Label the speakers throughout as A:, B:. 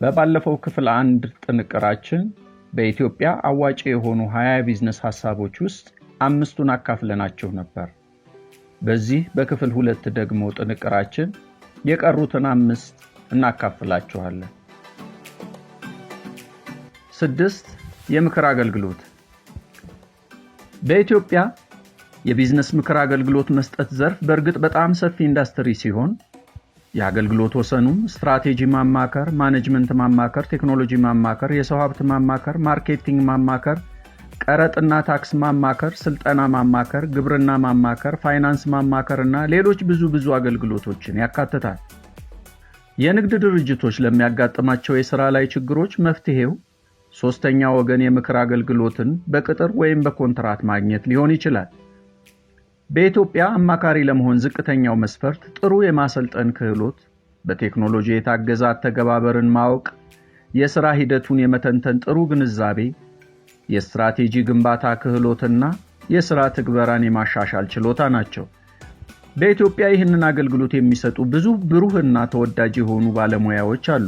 A: በባለፈው ክፍል 1 ጥንቅራችን በኢትዮጵያ አዋጪ የሆኑ 20 ቢዝነስ ሐሳቦች ውስጥ 5ቱን አካፍለናችሁ ነበር። በዚህ በክፍል 2 ደግሞ ጥንቅራችን የቀሩትን 5 እናካፍላችኋለን። 6 የምክር አገልግሎት። በኢትዮጵያ የቢዝነስ ምክር አገልግሎት መስጠት ዘርፍ በእርግጥ በጣም ሰፊ ኢንዱስትሪ ሲሆን የአገልግሎት ወሰኑም ስትራቴጂ ማማከር፣ ማኔጅመንት ማማከር፣ ቴክኖሎጂ ማማከር፣ የሰው ሀብት ማማከር፣ ማርኬቲንግ ማማከር፣ ቀረጥና ታክስ ማማከር፣ ስልጠና ማማከር፣ ግብርና ማማከር፣ ፋይናንስ ማማከርና ሌሎች ብዙ አገልግሎቶችን ያካትታል። የንግድ ድርጅቶች ለሚያጋጥማቸው የሥራ ላይ ችግሮች መፍትሄው ሶስተኛ ወገን የምክር አገልግሎትን በቅጥር ወይም በኮንትራት ማግኘት ሊሆን ይችላል። በኢትዮጵያ አማካሪ ለመሆን ዝቅተኛው መስፈርት ጥሩ የማሰልጠን ክህሎት፣ በቴክኖሎጂ የታገዘ አተገባበርን ማወቅ፣ የሥራ ሂደቱን የመተንተን ጥሩ ግንዛቤ፣ የስትራቴጂ ግንባታ ክህሎትና የሥራ ትግበራን የማሻሻል ችሎታ ናቸው። በኢትዮጵያ ይህንን አገልግሎት የሚሰጡ ብዙ ብሩህና ተወዳጅ የሆኑ ባለሙያዎች አሉ።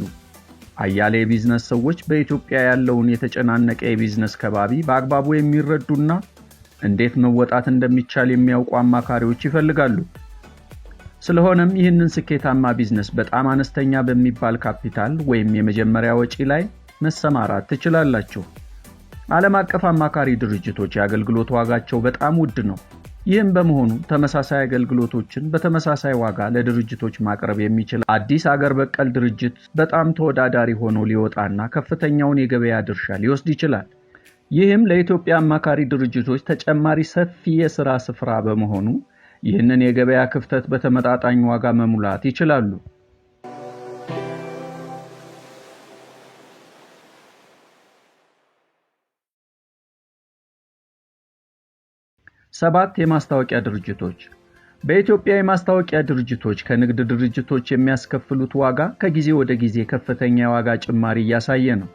A: አያሌ የቢዝነስ ሰዎች በኢትዮጵያ ያለውን የተጨናነቀ የቢዝነስ ከባቢ በአግባቡ የሚረዱና እንዴት መወጣት እንደሚቻል የሚያውቁ አማካሪዎች ይፈልጋሉ። ስለሆነም ይህንን ስኬታማ ቢዝነስ በጣም አነስተኛ በሚባል ካፒታል ወይም የመጀመሪያ ወጪ ላይ መሰማራት ትችላላችሁ። ዓለም አቀፍ አማካሪ ድርጅቶች የአገልግሎት ዋጋቸው በጣም ውድ ነው። ይህም በመሆኑ ተመሳሳይ አገልግሎቶችን በተመሳሳይ ዋጋ ለድርጅቶች ማቅረብ የሚችል አዲስ አገር በቀል ድርጅት በጣም ተወዳዳሪ ሆኖ ሊወጣና ከፍተኛውን የገበያ ድርሻ ሊወስድ ይችላል። ይህም ለኢትዮጵያ አማካሪ ድርጅቶች ተጨማሪ ሰፊ የሥራ ስፍራ በመሆኑ ይህንን የገበያ ክፍተት በተመጣጣኝ ዋጋ መሙላት ይችላሉ። ሰባት የማስታወቂያ ድርጅቶች። በኢትዮጵያ የማስታወቂያ ድርጅቶች ከንግድ ድርጅቶች የሚያስከፍሉት ዋጋ ከጊዜ ወደ ጊዜ ከፍተኛ የዋጋ ጭማሪ እያሳየ ነው።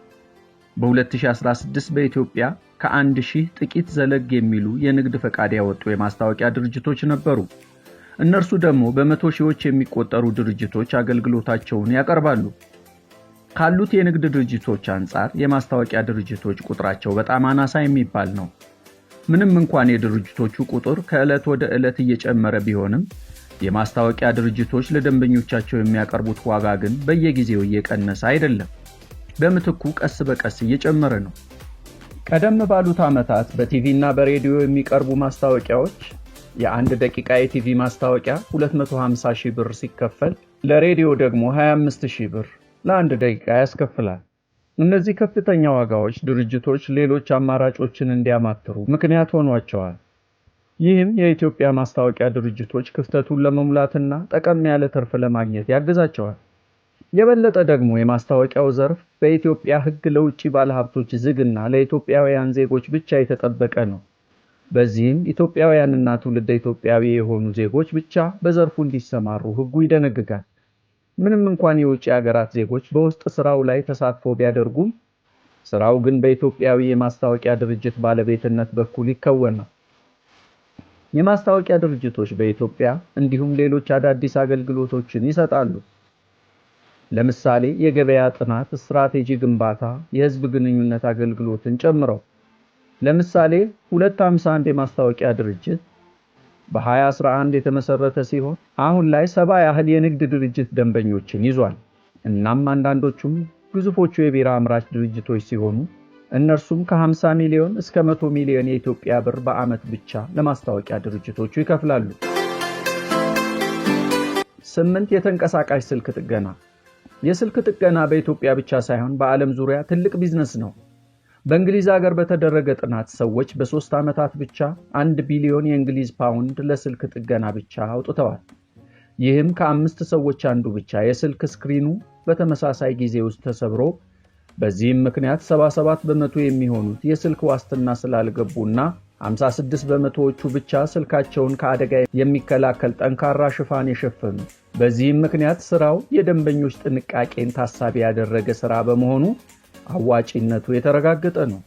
A: በ2016 በኢትዮጵያ ከ1000 ጥቂት ዘለግ የሚሉ የንግድ ፈቃድ ያወጡ የማስታወቂያ ድርጅቶች ነበሩ። እነርሱ ደግሞ በመቶ ሺዎች የሚቆጠሩ ድርጅቶች አገልግሎታቸውን ያቀርባሉ። ካሉት የንግድ ድርጅቶች አንጻር የማስታወቂያ ድርጅቶች ቁጥራቸው በጣም አናሳ የሚባል ነው። ምንም እንኳን የድርጅቶቹ ቁጥር ከዕለት ወደ ዕለት እየጨመረ ቢሆንም የማስታወቂያ ድርጅቶች ለደንበኞቻቸው የሚያቀርቡት ዋጋ ግን በየጊዜው እየቀነሰ አይደለም። በምትኩ ቀስ በቀስ እየጨመረ ነው። ቀደም ባሉት ዓመታት በቲቪ እና በሬዲዮ የሚቀርቡ ማስታወቂያዎች የ1 ደቂቃ የቲቪ ማስታወቂያ 250,000 ብር ሲከፈል ለሬዲዮ ደግሞ 25,000 ብር ለ1 ደቂቃ ያስከፍላል። እነዚህ ከፍተኛ ዋጋዎች ድርጅቶች ሌሎች አማራጮችን እንዲያማትሩ ምክንያት ሆኗቸዋል። ይህም የኢትዮጵያ ማስታወቂያ ድርጅቶች ክፍተቱን ለመሙላትና ጠቀም ያለ ትርፍ ለማግኘት ያግዛቸዋል። የበለጠ ደግሞ የማስታወቂያው ዘርፍ በኢትዮጵያ ሕግ ለውጭ ባለሀብቶች ዝግና ለኢትዮጵያውያን ዜጎች ብቻ የተጠበቀ ነው። በዚህም ኢትዮጵያውያንና ትውልደ ኢትዮጵያዊ የሆኑ ዜጎች ብቻ በዘርፉ እንዲሰማሩ ሕጉ ይደነግጋል። ምንም እንኳን የውጭ ሀገራት ዜጎች በውስጥ ስራው ላይ ተሳትፎ ቢያደርጉም ስራው ግን በኢትዮጵያዊ የማስታወቂያ ድርጅት ባለቤትነት በኩል ይከወናል። የማስታወቂያ ድርጅቶች በኢትዮጵያ እንዲሁም ሌሎች አዳዲስ አገልግሎቶችን ይሰጣሉ። ለምሳሌ የገበያ ጥናት፣ ስትራቴጂ ግንባታ፣ የህዝብ ግንኙነት አገልግሎትን ጨምረው። ለምሳሌ 251 የማስታወቂያ ድርጅት በ2011 የተመሰረተ ሲሆን አሁን ላይ 70 ያህል የንግድ ድርጅት ደንበኞችን ይዟል። እናም አንዳንዶቹም ግዙፎቹ የቢራ አምራች ድርጅቶች ሲሆኑ እነርሱም ከ50 ሚሊዮን እስከ 100 ሚሊዮን የኢትዮጵያ ብር በዓመት ብቻ ለማስታወቂያ ድርጅቶቹ ይከፍላሉ። 8 የተንቀሳቃሽ ስልክ ጥገና። የስልክ ጥገና በኢትዮጵያ ብቻ ሳይሆን በዓለም ዙሪያ ትልቅ ቢዝነስ ነው። በእንግሊዝ ሀገር በተደረገ ጥናት ሰዎች በ3 ዓመታት ብቻ 1 ቢሊዮን የእንግሊዝ ፓውንድ ለስልክ ጥገና ብቻ አውጥተዋል። ይህም ከ5 ሰዎች አንዱ ብቻ የስልክ ስክሪኑ በተመሳሳይ ጊዜ ውስጥ ተሰብሮ፣ በዚህም ምክንያት 77 በመቶ የሚሆኑት የስልክ ዋስትና ስላልገቡና 56 በመቶዎቹ ብቻ ስልካቸውን ከአደጋ የሚከላከል ጠንካራ ሽፋን የሸፈኑ። በዚህም ምክንያት ስራው የደንበኞች ጥንቃቄን ታሳቢ ያደረገ ስራ በመሆኑ አዋጪነቱ የተረጋገጠ ነው።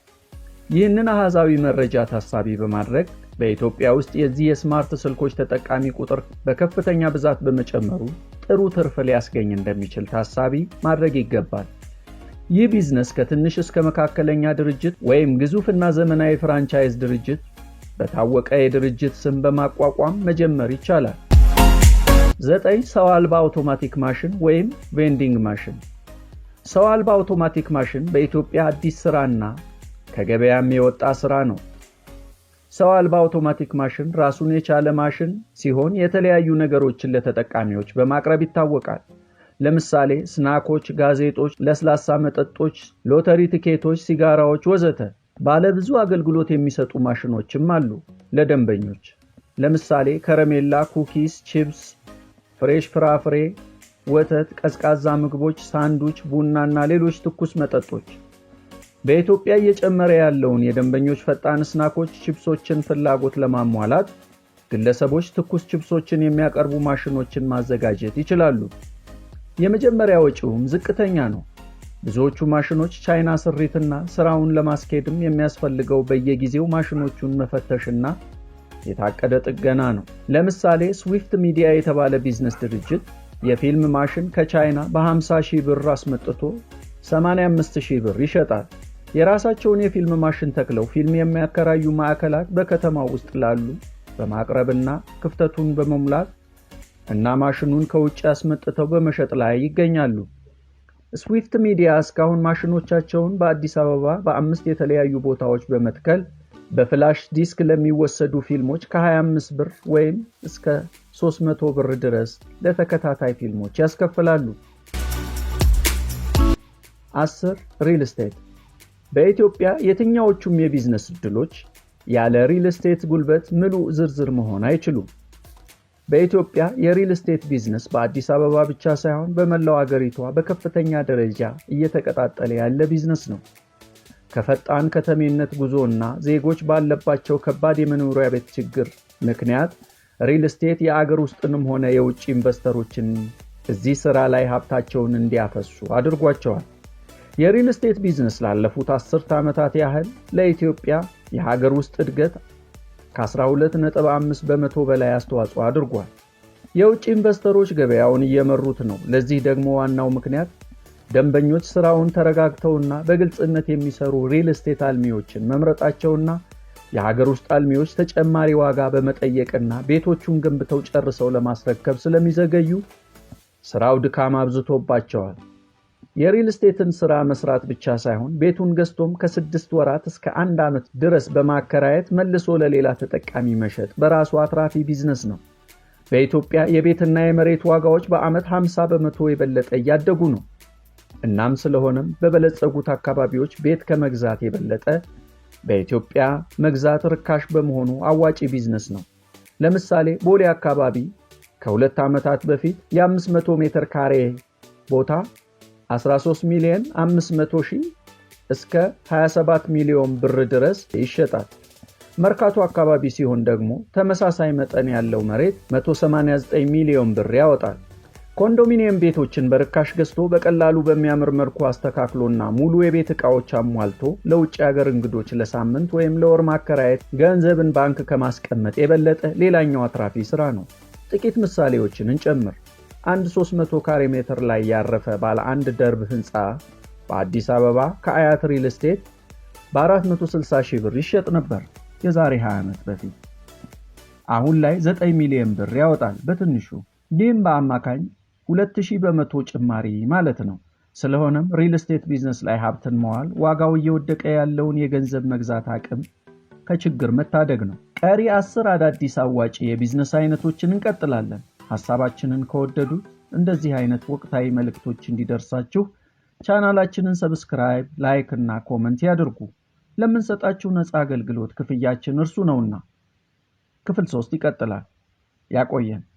A: ይህንን አሃዛዊ መረጃ ታሳቢ በማድረግ በኢትዮጵያ ውስጥ የዚህ የስማርት ስልኮች ተጠቃሚ ቁጥር በከፍተኛ ብዛት በመጨመሩ ጥሩ ትርፍ ሊያስገኝ እንደሚችል ታሳቢ ማድረግ ይገባል። ይህ ቢዝነስ ከትንሽ እስከ መካከለኛ ድርጅት ወይም ግዙፍና ዘመናዊ ፍራንቻይዝ ድርጅት በታወቀ የድርጅት ስም በማቋቋም መጀመር ይቻላል። 9 ሰው አልባ አውቶማቲክ ማሽን ወይም ቬንዲንግ ማሽን። ሰው አልባ አውቶማቲክ ማሽን በኢትዮጵያ አዲስ ስራና ከገበያም የወጣ ስራ ነው። ሰው አልባ አውቶማቲክ ማሽን ራሱን የቻለ ማሽን ሲሆን የተለያዩ ነገሮችን ለተጠቃሚዎች በማቅረብ ይታወቃል። ለምሳሌ ስናኮች፣ ጋዜጦች፣ ለስላሳ መጠጦች፣ ሎተሪ ቲኬቶች፣ ሲጋራዎች ወዘተ። ባለ ብዙ አገልግሎት የሚሰጡ ማሽኖችም አሉ ለደንበኞች። ለምሳሌ ከረሜላ፣ ኩኪስ፣ ቺፕስ፣ ፍሬሽ ፍራፍሬ፣ ወተት፣ ቀዝቃዛ ምግቦች፣ ሳንዱች፣ ቡናና ሌሎች ትኩስ መጠጦች። በኢትዮጵያ እየጨመረ ያለውን የደንበኞች ፈጣን ስናኮች፣ ቺፕሶችን ፍላጎት ለማሟላት ግለሰቦች ትኩስ ቺፕሶችን የሚያቀርቡ ማሽኖችን ማዘጋጀት ይችላሉ። የመጀመሪያ ወጪውም ዝቅተኛ ነው። ብዙዎቹ ማሽኖች ቻይና ስሪትና ስራውን ለማስኬድም የሚያስፈልገው በየጊዜው ማሽኖቹን መፈተሽና የታቀደ ጥገና ነው። ለምሳሌ ስዊፍት ሚዲያ የተባለ ቢዝነስ ድርጅት የፊልም ማሽን ከቻይና በ50,000 ብር አስመጥቶ 85,000 ብር ይሸጣል። የራሳቸውን የፊልም ማሽን ተክለው ፊልም የሚያከራዩ ማዕከላት በከተማው ውስጥ ላሉ በማቅረብና ክፍተቱን በመሙላት እና ማሽኑን ከውጭ አስመጥተው በመሸጥ ላይ ይገኛሉ። ስዊፍት ሚዲያ እስካሁን ማሽኖቻቸውን በአዲስ አበባ በ5 የተለያዩ ቦታዎች በመትከል በፍላሽ ዲስክ ለሚወሰዱ ፊልሞች ከ25 ብር ወይም እስከ 300 ብር ድረስ ለተከታታይ ፊልሞች ያስከፍላሉ። 10 ሪል ስቴት። በኢትዮጵያ የትኛዎቹም የቢዝነስ ዕድሎች ያለ ሪል ስቴት ጉልበት ምሉዕ ዝርዝር መሆን አይችሉም። በኢትዮጵያ የሪል ስቴት ቢዝነስ በአዲስ አበባ ብቻ ሳይሆን በመላው አገሪቷ በከፍተኛ ደረጃ እየተቀጣጠለ ያለ ቢዝነስ ነው። ከፈጣን ከተሜነት ጉዞና ዜጎች ባለባቸው ከባድ የመኖሪያ ቤት ችግር ምክንያት ሪል ስቴት የአገር ውስጥንም ሆነ የውጭ ኢንቨስተሮችን እዚህ ሥራ ላይ ሀብታቸውን እንዲያፈሱ አድርጓቸዋል። የሪል ስቴት ቢዝነስ ላለፉት 10 ዓመታት ያህል ለኢትዮጵያ የሀገር ውስጥ እድገት ከ12.5 በመቶ በላይ አስተዋጽኦ አድርጓል። የውጭ ኢንቨስተሮች ገበያውን እየመሩት ነው። ለዚህ ደግሞ ዋናው ምክንያት ደንበኞች ስራውን ተረጋግተውና በግልጽነት የሚሰሩ ሪል ስቴት አልሚዎችን መምረጣቸውና የሀገር ውስጥ አልሚዎች ተጨማሪ ዋጋ በመጠየቅና ቤቶቹን ገንብተው ጨርሰው ለማስረከብ ስለሚዘገዩ ስራው ድካም አብዝቶባቸዋል። የሪል ስቴትን ስራ መስራት ብቻ ሳይሆን ቤቱን ገዝቶም ከ6 ወራት እስከ 1 ዓመት ድረስ በማከራየት መልሶ ለሌላ ተጠቃሚ መሸጥ በራሱ አትራፊ ቢዝነስ ነው። በኢትዮጵያ የቤትና የመሬት ዋጋዎች በዓመት 50 በመቶ የበለጠ እያደጉ ነው። እናም ስለሆነም በበለጸጉት አካባቢዎች ቤት ከመግዛት የበለጠ በኢትዮጵያ መግዛት ርካሽ በመሆኑ አዋጪ ቢዝነስ ነው። ለምሳሌ ቦሌ አካባቢ ከ2 ዓመታት በፊት የ500 ሜትር ካሬ ቦታ 13,500,000 እስከ 27 ሚሊዮን ብር ድረስ ይሸጣል። መርካቶ አካባቢ ሲሆን ደግሞ ተመሳሳይ መጠን ያለው መሬት 189 ሚሊዮን ብር ያወጣል። ኮንዶሚኒየም ቤቶችን በርካሽ ገዝቶ በቀላሉ በሚያምር መልኩ አስተካክሎና ሙሉ የቤት ዕቃዎች አሟልቶ ለውጭ ሀገር እንግዶች ለሳምንት ወይም ለወር ማከራየት ገንዘብን ባንክ ከማስቀመጥ የበለጠ ሌላኛው አትራፊ ስራ ነው። ጥቂት ምሳሌዎችን እንጨምር። አንድ 300 ካሬ ሜትር ላይ ያረፈ ባለ አንድ ደርብ ህንፃ በአዲስ አበባ ከአያት ሪል ስቴት በ460,000 ብር ይሸጥ ነበር የዛሬ 20 ዓመት በፊት። አሁን ላይ 9 ሚሊዮን ብር ያወጣል በትንሹ። ይህም በአማካኝ 2000 በመቶ ጭማሪ ማለት ነው። ስለሆነም ሪል ስቴት ቢዝነስ ላይ ሀብትን መዋል ዋጋው እየወደቀ ያለውን የገንዘብ መግዛት አቅም ከችግር መታደግ ነው። ቀሪ 10 አዳዲስ አዋጪ የቢዝነስ አይነቶችን እንቀጥላለን። ሐሳባችንን ከወደዱት እንደዚህ አይነት ወቅታዊ መልእክቶች እንዲደርሳችሁ ቻናላችንን ሰብስክራይብ፣ ላይክ እና ኮሜንት ያድርጉ። ለምንሰጣችሁ ነፃ አገልግሎት ክፍያችን እርሱ ነውና። ክፍል 3 ይቀጥላል። ያቆየን።